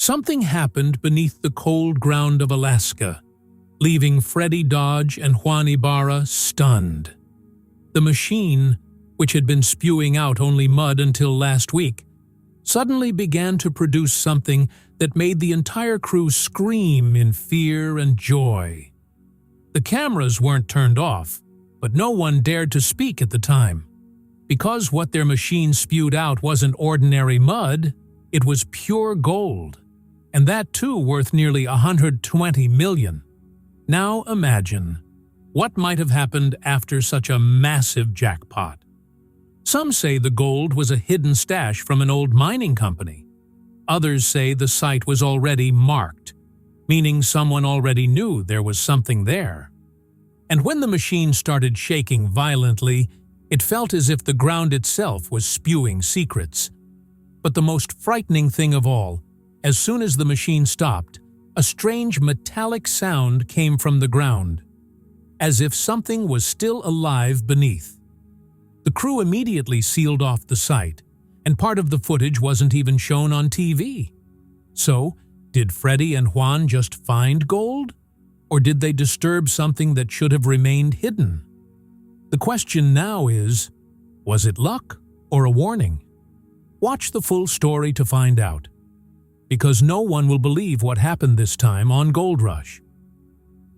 Something happened beneath the cold ground of Alaska, leaving Freddy Dodge and Juan Ibarra stunned. The machine, which had been spewing out only mud until last week, suddenly began to produce something that made the entire crew scream in fear and joy. The cameras weren't turned off, but no one dared to speak at the time. Because what their machine spewed out wasn't ordinary mud, it was pure gold. And that too worth nearly $120 million. Now imagine, what might have happened after such a massive jackpot? Some say the gold was a hidden stash from an old mining company. Others say the site was already marked, meaning someone already knew there was something there. And when the machine started shaking violently, it felt as if the ground itself was spewing secrets. But the most frightening thing of all, as soon as the machine stopped, a strange metallic sound came from the ground, as if something was still alive beneath. The crew immediately sealed off the site, and part of the footage wasn't even shown on TV. So, did Freddy and Juan just find gold? Or did they disturb something that should have remained hidden? The question now is, was it luck or a warning? Watch the full story to find out, because no one will believe what happened this time on Gold Rush.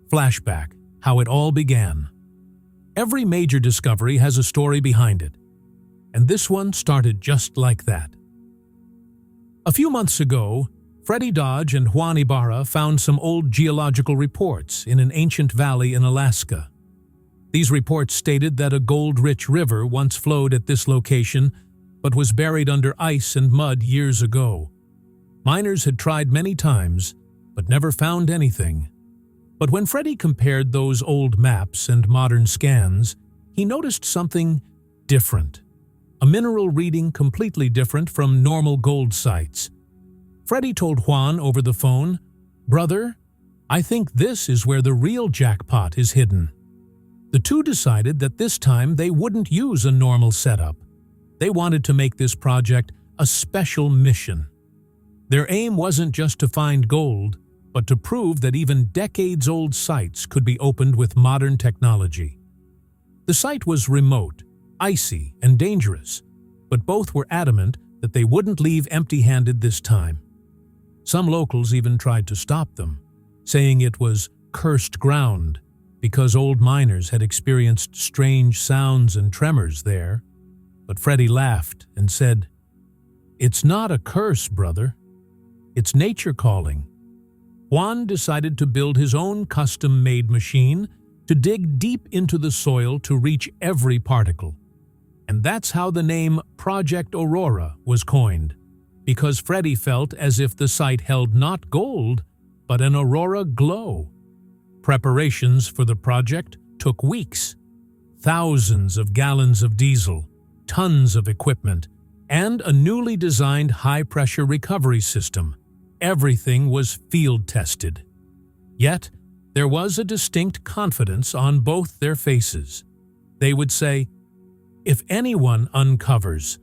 Flashback, how it all began. Every major discovery has a story behind it, and this one started just like that. A few months ago, Freddy Dodge and Juan Ibarra found some old geological reports in an ancient valley in Alaska. These reports stated that a gold-rich river once flowed at this location, but was buried under ice and mud years ago. Miners had tried many times, but never found anything. But when Freddy compared those old maps and modern scans, he noticed something different. A mineral reading completely different from normal gold sites. Freddy told Juan over the phone, "Brother, I think this is where the real jackpot is hidden." The two decided that this time they wouldn't use a normal setup. They wanted to make this project a special mission. Their aim wasn't just to find gold, but to prove that even decades-old sites could be opened with modern technology. The site was remote, icy, and dangerous, but both were adamant that they wouldn't leave empty-handed this time. Some locals even tried to stop them, saying it was cursed ground because old miners had experienced strange sounds and tremors there. But Freddy laughed and said, "It's not a curse, brother. It's nature calling." Juan decided to build his own custom-made machine to dig deep into the soil to reach every particle. And that's how the name Project Aurora was coined, because Freddy felt as if the site held not gold, but an aurora glow. Preparations for the project took weeks. Thousands of gallons of diesel, tons of equipment, and a newly designed high-pressure recovery system. Everything was field-tested. Yet, there was a distinct confidence on both their faces. They would say, "If anyone uncovers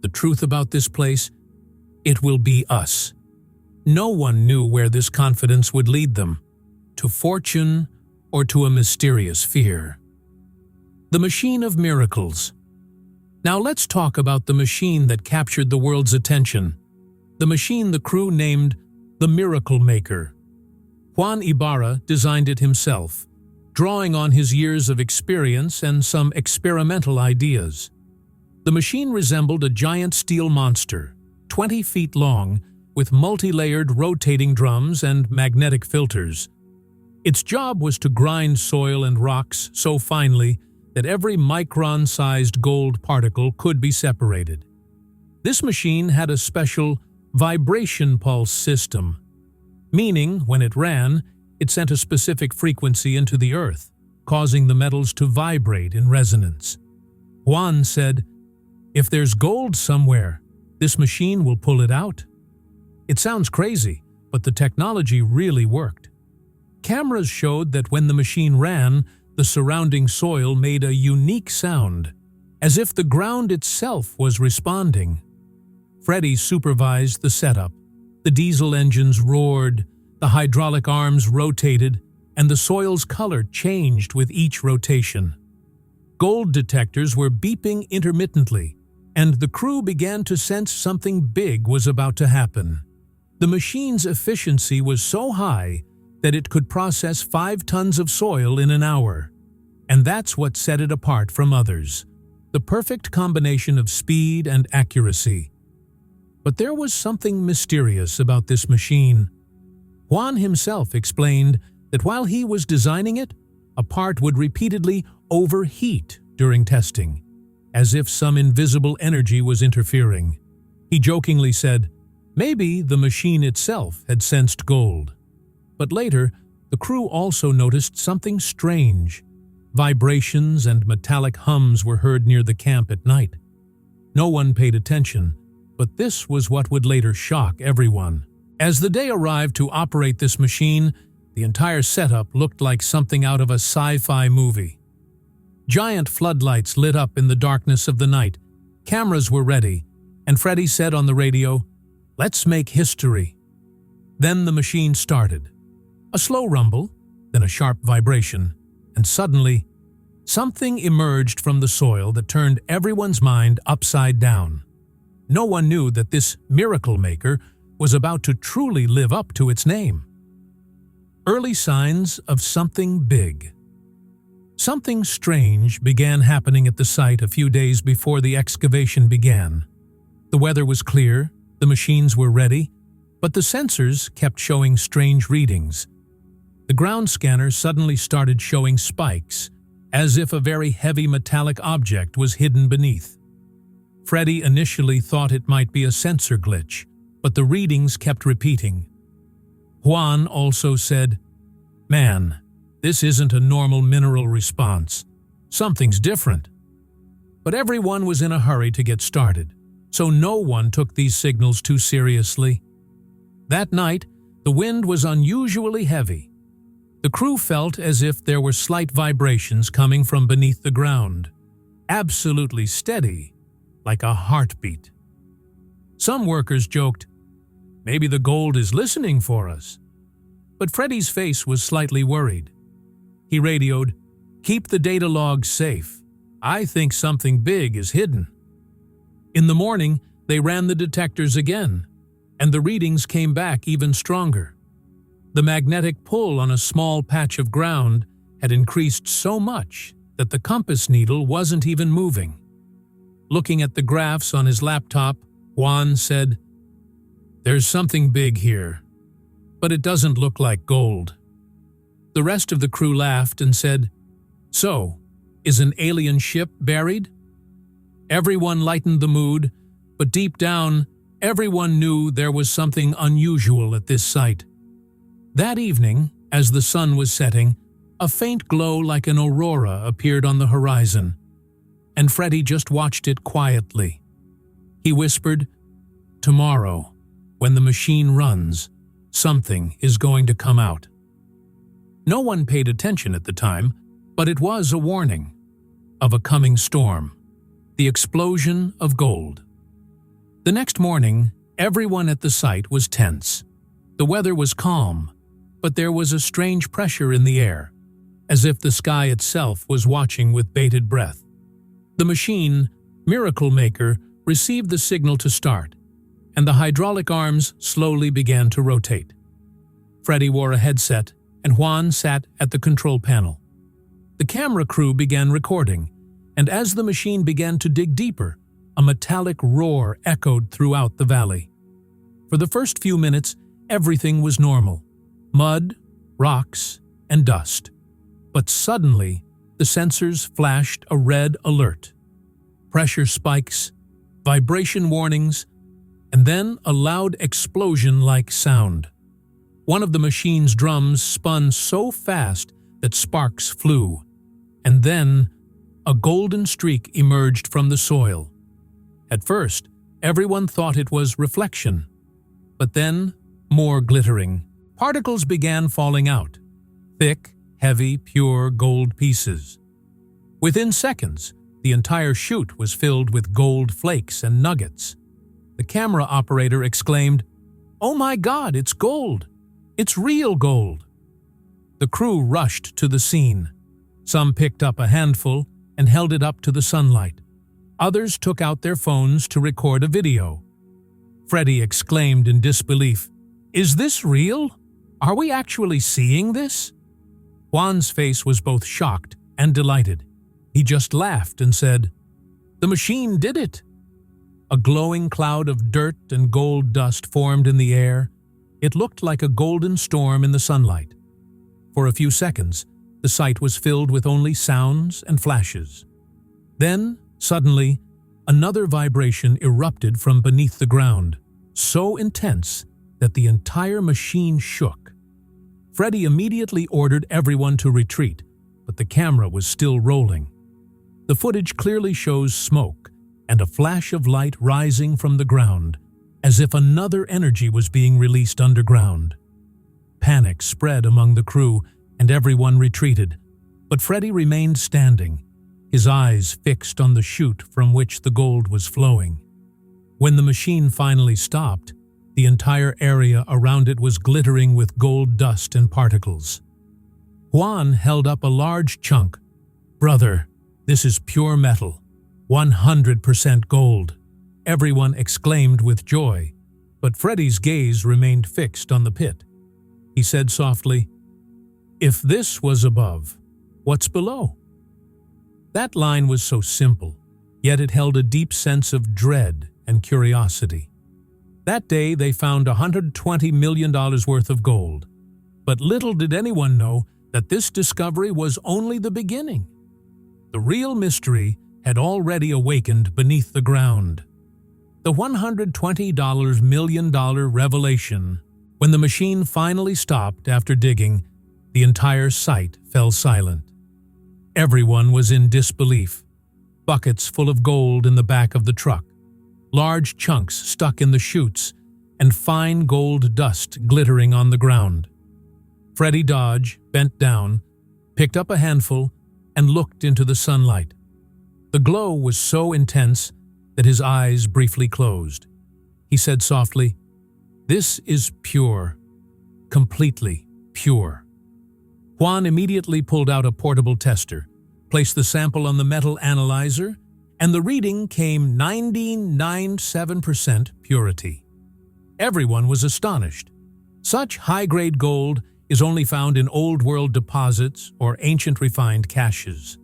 the truth about this place, it will be us." No one knew where this confidence would lead them, to fortune or to a mysterious fear. The Machine of Miracles. Now let's talk about the machine that captured the world's attention. The machine the crew named the Miracle Maker. Juan Ibarra designed it himself, drawing on his years of experience and some experimental ideas. The machine resembled a giant steel monster, 20 feet long, with multi-layered rotating drums and magnetic filters. Its job was to grind soil and rocks so finely that every micron-sized gold particle could be separated. This machine had a special vibration pulse system, meaning when it ran, it sent a specific frequency into the earth, causing the metals to vibrate in resonance. Juan said, "If there's gold somewhere, this machine will pull it out." It sounds crazy, but the technology really worked. Cameras showed that when the machine ran, the surrounding soil made a unique sound, as if the ground itself was responding. Freddy supervised the setup, The diesel engines roared, the hydraulic arms rotated, and the soil's color changed with each rotation. Gold detectors were beeping intermittently, and the crew began to sense something big was about to happen. The machine's efficiency was so high that it could process 5 tons of soil in an hour. And that's what set it apart from others, the perfect combination of speed and accuracy. But there was something mysterious about this machine. Juan himself explained that while he was designing it, a part would repeatedly overheat during testing, as if some invisible energy was interfering. He jokingly said, maybe the machine itself had sensed gold. But later, the crew also noticed something strange. Vibrations and metallic hums were heard near the camp at night. No one paid attention, but this was what would later shock everyone. As the day arrived to operate this machine, the entire setup looked like something out of a sci-fi movie. Giant floodlights lit up in the darkness of the night. Cameras were ready, and Freddy said on the radio, "Let's make history." Then the machine started. A slow rumble, then a sharp vibration, and suddenly, something emerged from the soil that turned everyone's mind upside down. No one knew that this miracle maker was about to truly live up to its name. Early signs of something big. Something strange began happening at the site a few days before the excavation began. The weather was clear, the machines were ready, but the sensors kept showing strange readings. The ground scanner suddenly started showing spikes, as if a very heavy metallic object was hidden beneath. Freddy initially thought it might be a sensor glitch, but the readings kept repeating. Juan also said, "Man, this isn't a normal mineral response. Something's different." But everyone was in a hurry to get started, so no one took these signals too seriously. That night, the wind was unusually heavy. The crew felt as if there were slight vibrations coming from beneath the ground, absolutely steady, like a heartbeat. Some workers joked, "Maybe the gold is listening for us." But Freddy's face was slightly worried. He radioed, "Keep the data logs safe. I think something big is hidden." In the morning, they ran the detectors again, and the readings came back even stronger. The magnetic pull on a small patch of ground had increased so much that the compass needle wasn't even moving. Looking at the graphs on his laptop, Juan said, "There's something big here, but it doesn't look like gold." The rest of the crew laughed and said, "So, is an alien ship buried?" Everyone lightened the mood, but deep down, everyone knew there was something unusual at this site. That evening, as the sun was setting, a faint glow like an aurora appeared on the horizon, and Freddy just watched it quietly. He whispered, "Tomorrow, when the machine runs, something is going to come out." No one paid attention at the time, but it was a warning of a coming storm, the explosion of gold. The next morning, everyone at the site was tense. The weather was calm, but there was a strange pressure in the air, as if the sky itself was watching with bated breath. The machine, Miracle Maker, received the signal to start, and the hydraulic arms slowly began to rotate. Freddy wore a headset, and Juan sat at the control panel. The camera crew began recording, and as the machine began to dig deeper, a metallic roar echoed throughout the valley. For the first few minutes, everything was normal. Mud, rocks, and dust. But suddenly, the sensors flashed a red alert. Pressure spikes, vibration warnings, and then a loud explosion-like sound. One of the machine's drums spun so fast that sparks flew, and then a golden streak emerged from the soil. At first, everyone thought it was reflection, but then more glittering. Particles began falling out, thick, heavy, pure gold pieces. Within seconds, the entire chute was filled with gold flakes and nuggets. The camera operator exclaimed, "Oh my God, it's gold! It's real gold!" The crew rushed to the scene. Some picked up a handful and held it up to the sunlight. Others took out their phones to record a video. Freddy exclaimed in disbelief, "Is this real? Are we actually seeing this?" Juan's face was both shocked and delighted. He just laughed and said, "The machine did it." A glowing cloud of dirt and gold dust formed in the air. It looked like a golden storm in the sunlight. For a few seconds, the sight was filled with only sounds and flashes. Then, suddenly, another vibration erupted from beneath the ground, so intense that the entire machine shook. Freddy immediately ordered everyone to retreat, but the camera was still rolling. The footage clearly shows smoke and a flash of light rising from the ground, as if another energy was being released underground. Panic spread among the crew, and everyone retreated, but Freddy remained standing, his eyes fixed on the chute from which the gold was flowing. When the machine finally stopped, the entire area around it was glittering with gold dust and particles. Juan held up a large chunk. "Brother, this is pure metal, 100% gold." Everyone exclaimed with joy, but Freddy's gaze remained fixed on the pit. He said softly, "If this was above, what's below?" That line was so simple, yet it held a deep sense of dread and curiosity. That day they found $120 million worth of gold, but little did anyone know that this discovery was only the beginning. The real mystery had already awakened beneath the ground. The $120 million revelation. When the machine finally stopped after digging, the entire site fell silent. Everyone was in disbelief. Buckets full of gold in the back of the truck, large chunks stuck in the chutes, and fine gold dust glittering on the ground. Freddy Dodge bent down, picked up a handful, and looked into the sunlight. The glow was so intense that his eyes briefly closed. He said softly, "This is pure, completely pure." Juan immediately pulled out a portable tester, placed the sample on the metal analyzer, and the reading came 99.97% purity. Everyone was astonished. Such high-grade gold is only found in old-world deposits or ancient refined caches.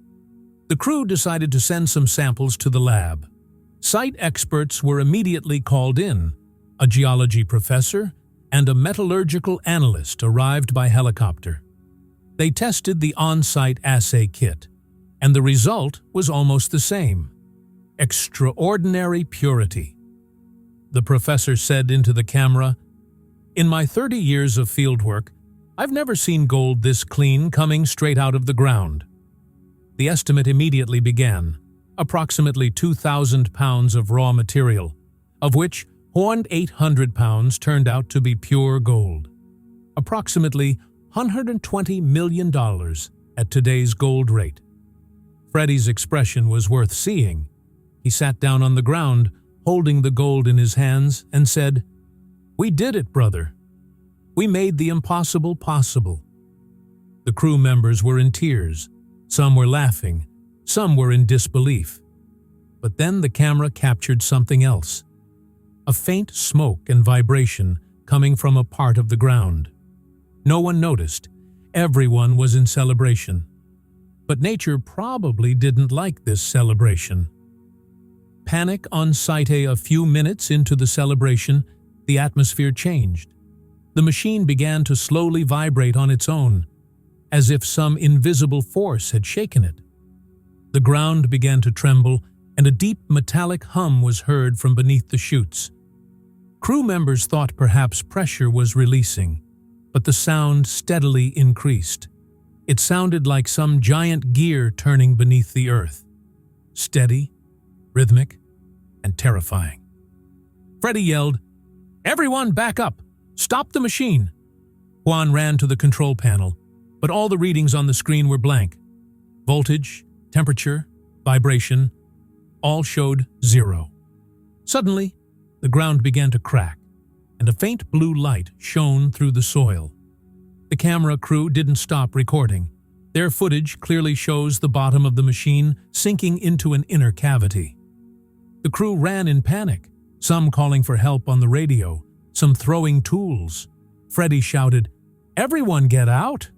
The crew decided to send some samples to the lab. Site experts were immediately called in. A geology professor and a metallurgical analyst arrived by helicopter. They tested the on-site assay kit, and the result was almost the same. Extraordinary purity. The professor said into the camera, "In my 30 years of fieldwork, I've never seen gold this clean coming straight out of the ground." The estimate immediately began, approximately 2,000 pounds of raw material, of which 800 pounds turned out to be pure gold. Approximately $120 million at today's gold rate. Freddy's expression was worth seeing. He sat down on the ground, holding the gold in his hands, and said, "We did it, brother. We made the impossible possible." The crew members were in tears. Some were laughing. Some were in disbelief. But then the camera captured something else. A faint smoke and vibration coming from a part of the ground. No one noticed. Everyone was in celebration. But nature probably didn't like this celebration. Panic on site. A few minutes into the celebration, the atmosphere changed. The machine began to slowly vibrate on its own, as if some invisible force had shaken it. The ground began to tremble, and a deep metallic hum was heard from beneath the chutes. Crew members thought perhaps pressure was releasing, but the sound steadily increased. It sounded like some giant gear turning beneath the earth. Steady, rhythmic, and terrifying. Freddy yelled, "Everyone back up! Stop the machine!" Juan ran to the control panel, but all the readings on the screen were blank. Voltage, temperature, vibration, all showed 0. Suddenly, the ground began to crack, and and a faint blue light shone through the soil. The camera crew didn't stop recording. Their footage clearly shows the bottom of the machine sinking into an inner cavity. The crew ran in panic, some calling for help on the radio, some throwing tools. Freddy shouted, "Everyone get out!"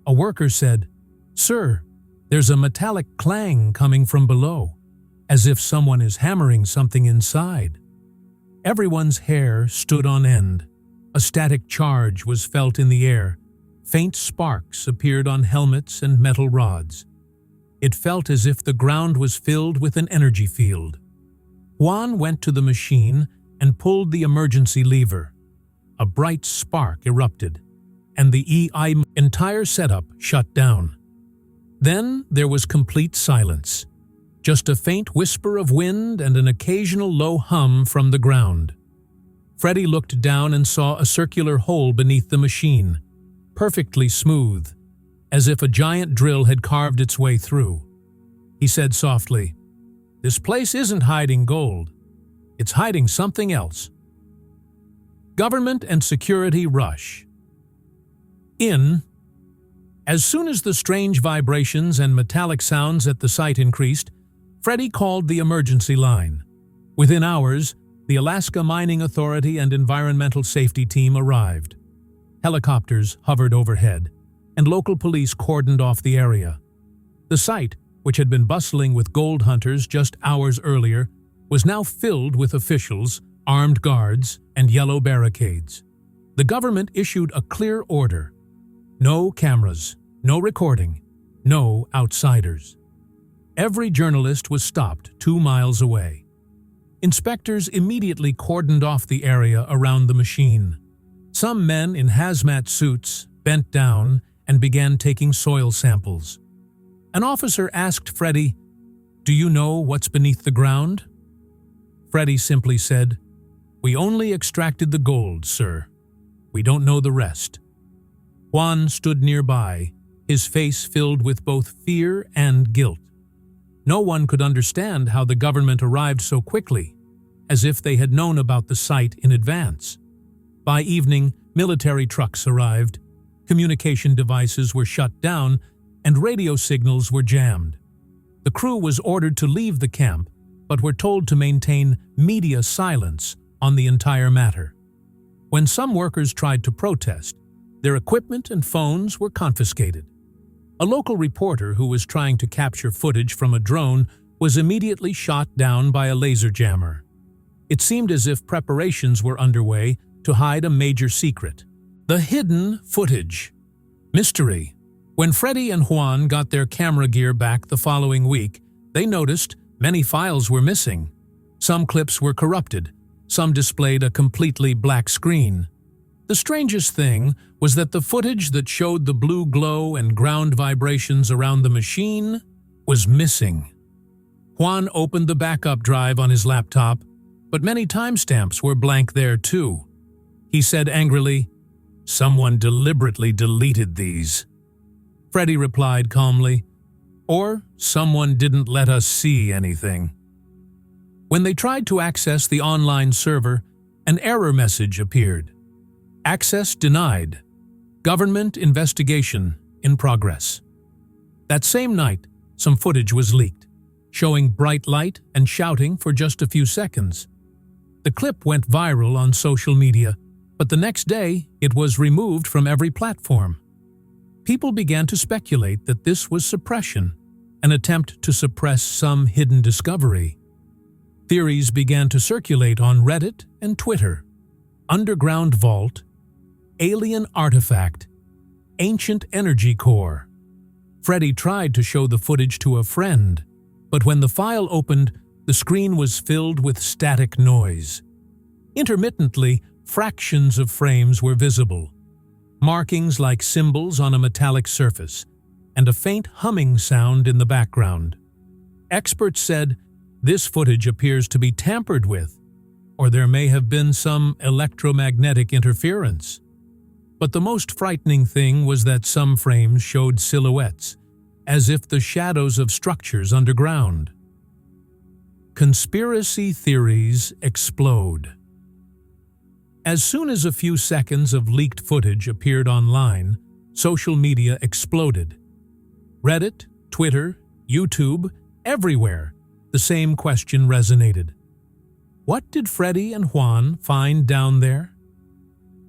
A worker said, "Sir, there's a metallic clang coming from below, as if someone is hammering something inside." Everyone's hair stood on end. A static charge was felt in the air. Faint sparks appeared on helmets and metal rods. It felt as if the ground was filled with an energy field. Juan went to the machine and pulled the emergency lever. A bright spark erupted, and the entire setup shut down. Then there was complete silence. Just a faint whisper of wind and an occasional low hum from the ground. Freddy looked down and saw a circular hole beneath the machine, perfectly smooth, as if a giant drill had carved its way through. He said softly, "This place isn't hiding gold. It's hiding something else." Government and security rush. As soon as the strange vibrations and metallic sounds at the site increased, Freddy called the emergency line. Within hours, the Alaska Mining Authority and Environmental Safety Team arrived. Helicopters hovered overhead, and local police cordoned off the area. The site, which had been bustling with gold hunters just hours earlier, was now filled with officials, armed guards, and yellow barricades. The government issued a clear order: no cameras, no recording, no outsiders. Every journalist was stopped 2 miles away. Inspectors immediately cordoned off the area around the machine. Some men in hazmat suits bent down and began taking soil samples. An officer asked Freddy, "Do you know what's beneath the ground?" Freddy simply said, "We only extracted the gold, sir. We don't know the rest." Juan stood nearby, his face filled with both fear and guilt. No one could understand how the government arrived so quickly, as if they had known about the site in advance. By evening, military trucks arrived, communication devices were shut down, and radio signals were jammed. The crew was ordered to leave the camp, but were told to maintain media silence on the entire matter. When some workers tried to protest, their equipment and phones were confiscated. A local reporter who was trying to capture footage from a drone was immediately shot down by a laser jammer. It seemed as if preparations were underway to hide a major secret. The hidden footage. Mystery. When Freddy and Juan got their camera gear back the following week, they noticed many files were missing. Some clips were corrupted. Some displayed a completely black screen. The strangest thing was that the footage that showed the blue glow and ground vibrations around the machine was missing. Juan opened the backup drive on his laptop, but many timestamps were blank there too. He said angrily, "Someone deliberately deleted these." Freddy replied calmly, "Or someone didn't let us see anything." When they tried to access the online server, an error message appeared. Access denied. Government investigation in progress. That same night, some footage was leaked, showing bright light and shouting for just a few seconds. The clip went viral on social media, but the next day it was removed from every platform. People began to speculate that this was suppression, an attempt to suppress some hidden discovery. Theories began to circulate on Reddit and Twitter. Underground vault, alien artifact, ancient energy core. Freddy tried to show the footage to a friend, but when the file opened, the screen was filled with static noise. Intermittently, fractions of frames were visible, markings like symbols on a metallic surface, and a faint humming sound in the background. Experts said, "This footage appears to be tampered with, or there may have been some electromagnetic interference." But the most frightening thing was that some frames showed silhouettes, as if the shadows of structures underground. Conspiracy theories explode. As soon as a few seconds of leaked footage appeared online, social media exploded. Reddit, Twitter, YouTube, everywhere, the same question resonated. What did Freddy and Juan find down there?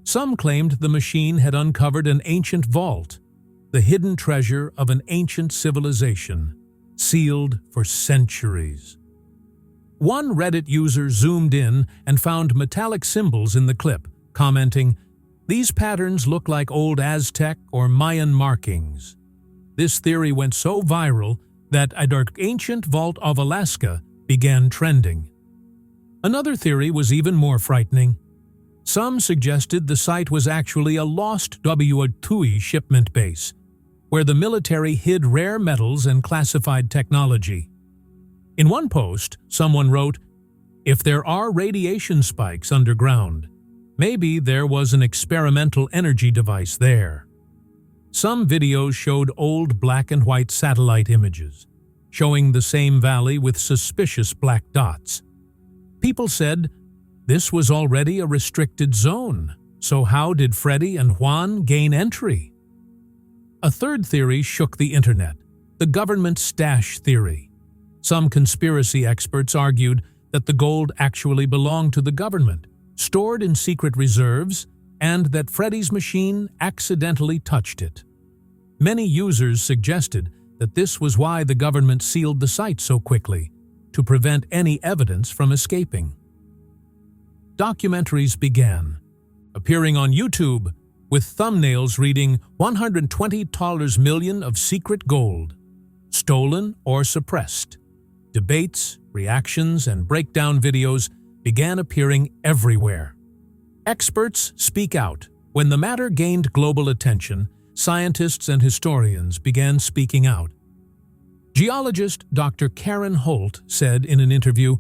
Some claimed the machine had uncovered an ancient vault, the hidden treasure of an ancient civilization, sealed for centuries. One Reddit user zoomed in and found metallic symbols in the clip, commenting, "These patterns look like old Aztec or Mayan markings." This theory went so viral that an ancient vault of Alaska began trending. Another theory was even more frightening. Some suggested the site was actually a lost W-2 shipment base, where the military hid rare metals and classified technology. In one post, someone wrote, "If there are radiation spikes underground, maybe there was an experimental energy device there." Some videos showed old black and white satellite images, showing the same valley with suspicious black dots. People said, this was already a restricted zone, so how did Freddy and Juan gain entry? A third theory shook the internet, the government stash theory. Some conspiracy experts argued that the gold actually belonged to the government, stored in secret reserves, and that Freddy's machine accidentally touched it. Many users suggested that this was why the government sealed the site so quickly, to prevent any evidence from escaping. Documentaries began, appearing on YouTube, with thumbnails reading $120 million of secret gold, stolen or suppressed. Debates, reactions, and breakdown videos began appearing everywhere. Experts speak out. When the matter gained global attention, scientists and historians began speaking out. Geologist Dr. Karen Holt said in an interview,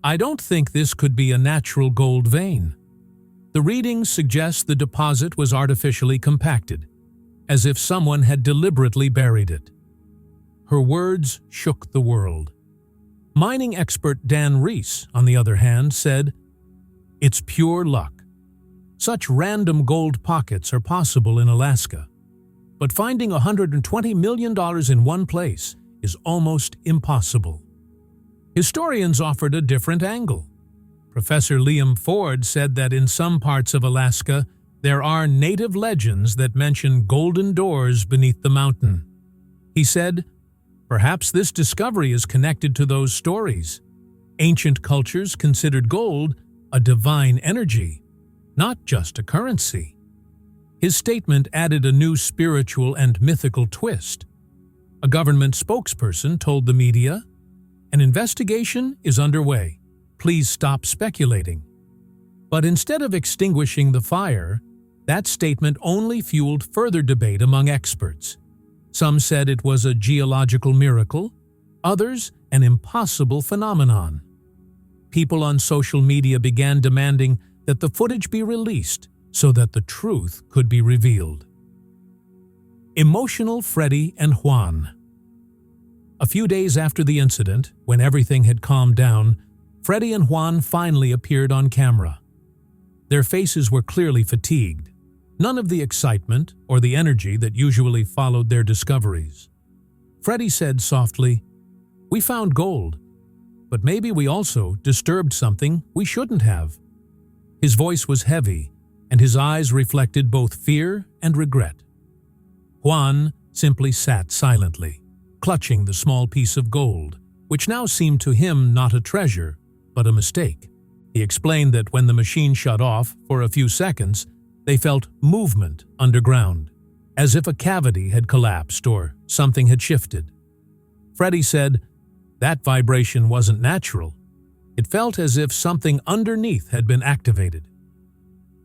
"I don't think this could be a natural gold vein. The readings suggest the deposit was artificially compacted, as if someone had deliberately buried it." Her words shook the world. Mining expert Dan Rees, on the other hand, said, "It's pure luck. Such random gold pockets are possible in Alaska, but finding $120 million in one place is almost impossible." Historians offered a different angle. Professor Liam Ford said that in some parts of Alaska, there are native legends that mention golden doors beneath the mountain. He said, "Perhaps this discovery is connected to those stories. Ancient cultures considered gold a divine energy, not just a currency." His statement added a new spiritual and mythical twist. A government spokesperson told the media, "An investigation is underway. Please stop speculating." But instead of extinguishing the fire, that statement only fueled further debate among experts. Some said it was a geological miracle, others an impossible phenomenon. People on social media began demanding that the footage be released so that the truth could be revealed. Emotional Freddy and Juan. A few days after the incident, when everything had calmed down, Freddy and Juan finally appeared on camera. Their faces were clearly fatigued, none of the excitement or the energy that usually followed their discoveries. Freddy said softly, "We found gold, but maybe we also disturbed something we shouldn't have." His voice was heavy, and his eyes reflected both fear and regret. Juan simply sat silently, clutching the small piece of gold, which now seemed to him not a treasure, but a mistake. He explained that when the machine shut off for a few seconds, they felt movement underground, as if a cavity had collapsed or something had shifted. Freddy said, "That vibration wasn't natural. It felt as if something underneath had been activated."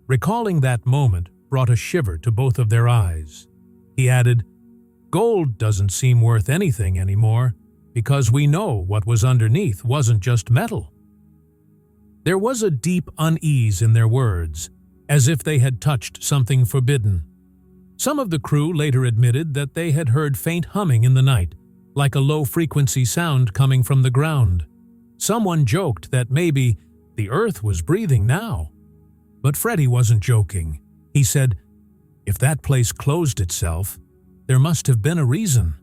Recalling that moment brought a shiver to both of their eyes. He added, "Gold doesn't seem worth anything anymore because we know what was underneath wasn't just metal." There was a deep unease in their words, as if they had touched something forbidden. Some of the crew later admitted that they had heard faint humming in the night, like a low-frequency sound coming from the ground. Someone joked that maybe the earth was breathing now. But Freddy wasn't joking. He said, "If that place closed itself, there must have been a reason."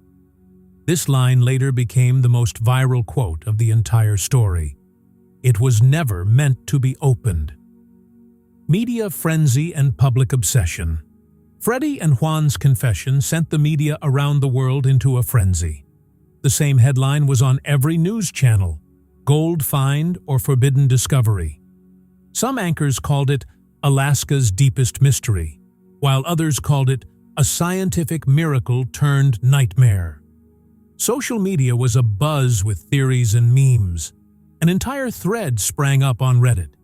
This line later became the most viral quote of the entire story. It was never meant to be opened. Media frenzy and public obsession. Freddy and Juan's confession sent the media around the world into a frenzy. The same headline was on every news channel: gold find or forbidden discovery. Some anchors called it Alaska's deepest mystery, while others called it a scientific miracle turned nightmare. Social media was abuzz with theories and memes. An entire thread sprang up on Reddit.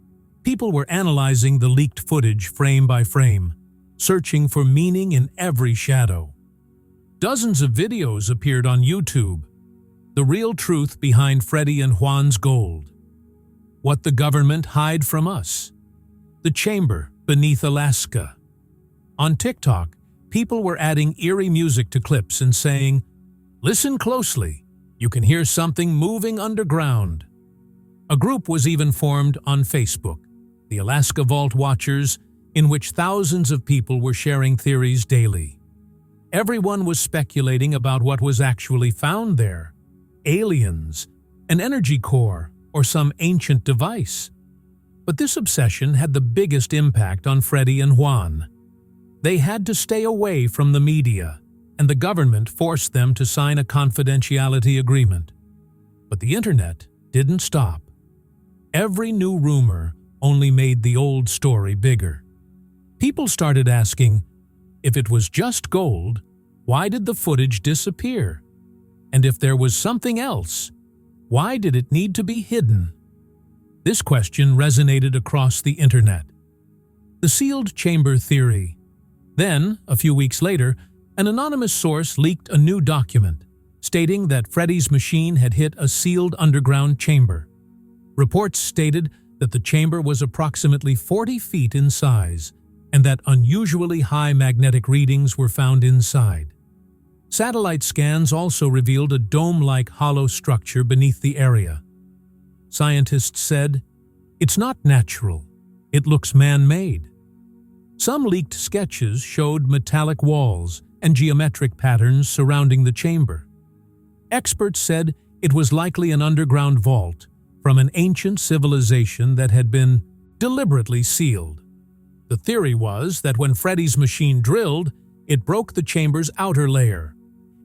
People were analyzing the leaked footage frame by frame, searching for meaning in every shadow. Dozens of videos appeared on YouTube. The real truth behind Freddy and Juan's gold. What the government hide from us. The chamber beneath Alaska. On TikTok, people were adding eerie music to clips and saying, "Listen closely, you can hear something moving underground." A group was even formed on Facebook, the Alaska Vault Watchers, in which thousands of people were sharing theories daily. Everyone was speculating about what was actually found there: aliens, an energy core, or some ancient device. But this obsession had the biggest impact on Freddy and Juan. They had to stay away from the media, and the government forced them to sign a confidentiality agreement. But the internet didn't stop. Every new rumor only made the old story bigger. People started asking, if it was just gold, why did the footage disappear? And if there was something else, why did it need to be hidden? This question resonated across the internet. The sealed chamber theory. Then, a few weeks later, an anonymous source leaked a new document stating that Freddy's machine had hit a sealed underground chamber. Reports stated that the chamber was approximately 40 feet in size and that unusually high magnetic readings were found inside. Satellite scans also revealed a dome-like hollow structure beneath the area. Scientists said, "It's not natural. It looks man-made." Some leaked sketches showed metallic walls and geometric patterns surrounding the chamber. Experts said it was likely an underground vault from an ancient civilization that had been deliberately sealed. The theory was that when Freddy's machine drilled, it broke the chamber's outer layer,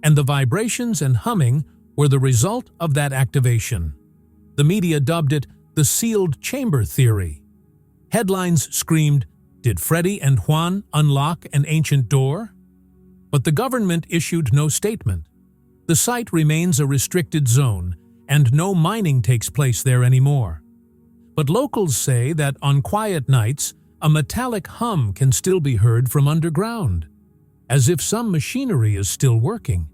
and the vibrations and humming were the result of that activation. The media dubbed it the sealed chamber theory. Headlines screamed, "Did Freddy and Juan unlock an ancient door?" But the government issued no statement. The site remains a restricted zone, and no mining takes place there anymore. But locals say that on quiet nights, a metallic hum can still be heard from underground, as if some machinery is still working.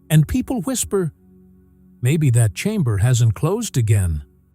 And people whisper, maybe that chamber hasn't closed again.